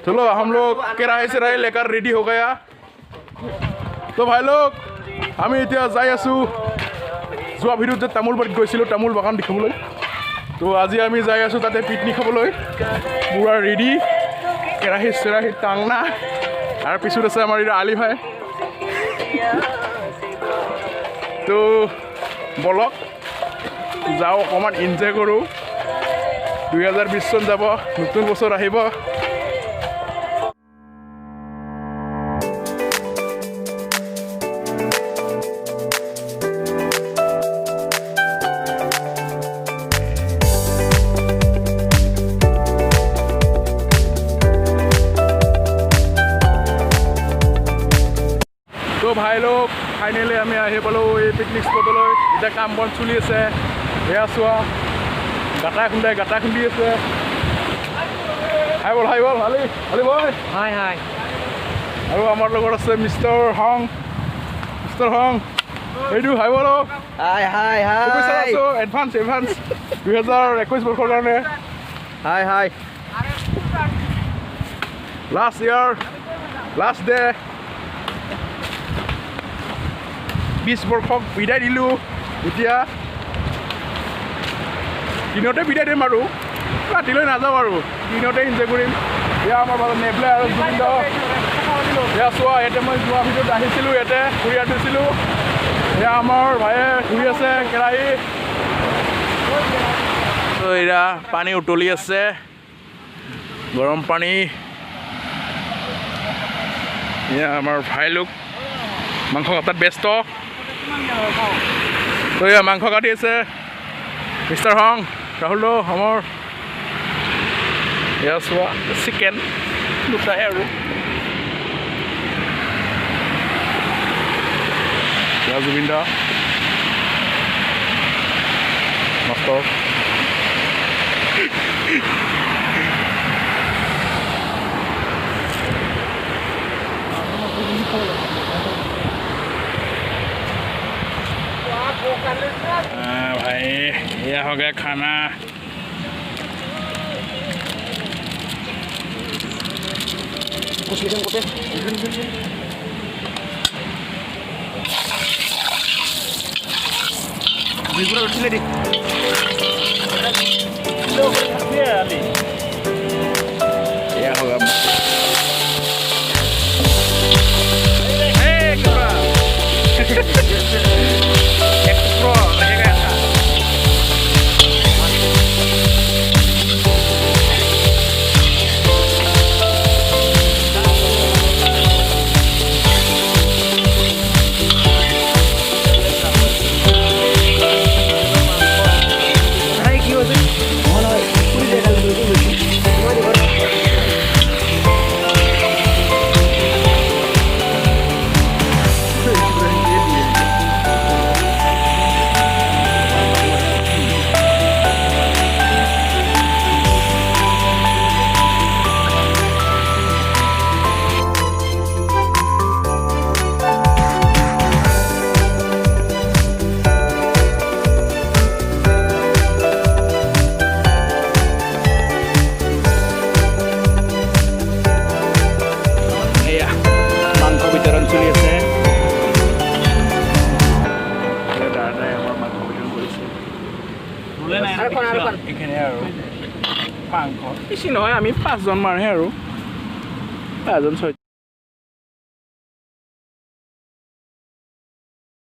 चलो हम लोग केराही सेराही लेकर रेडी हो गया तो भाई लोग আমি এতিয়া যাই আছো যোৱা ভিডিঅ'ত যে তামোল বাৰীত গৈছিলোঁ তামোল বাগান দেখিবলৈ তো আজি আমি যাই আছো তাতে পিকনিক খাবলৈ পুৰা ৰেডি কেৰাহী চেৰাহী টাংনা আৰু পিছত আছে আমাৰ আলি ভাই তো বলক যাওঁ অকণমান এনজয় কৰোঁ 2020 চন যাব নতুন বছৰ আহিব तो भाई लोग फाइनली आम पालो ये पिकनिक स्पटल इतना काम बन चलि आया चुआ गाटा खुंदी हाई बल हाली हाली बय हाय हाय और आमार लगत आछे मिस्टर हंग এইটো হাই বল हाय हाय हाय एडभान्स 2021 बर्षर कारणे हाय हाय लास्ट इयर लास्ट डे 20 বৰ্ষক বিদায় দিলোঁ এতিয়া দিনতে বিদায় দিম আৰু ৰাতিলৈ নাযাওঁ আৰু দিনতে এনজয় কৰিম এয়া আমাৰ মাজত নেবলে আৰু জুবিন্দ এয়া চোৱা ইয়াতে মই যোৱা ভিডিঅ'ত আহিছিলোঁ ইয়াতে ঘূৰি আনিছিলোঁ এয়া আমাৰ ভায়ে ঘূৰি আছে কেৰাহী এয়া পানী উতলি আছে গৰম পানী এয়া আমাৰ ভাই লোক মাংস কাটাত ব্যস্ত তো এয়া মাংস কাটি আছে মিষ্টাৰ হং ৰাহুল আমাৰ এয়া চোৱা চিকেন দুটাই আৰু এয়া জুবিন দা মস্ত भाई यह हो गया खाना यह होगा বেছি নহয় আমি 5জন মানুহে আৰু 5জন 6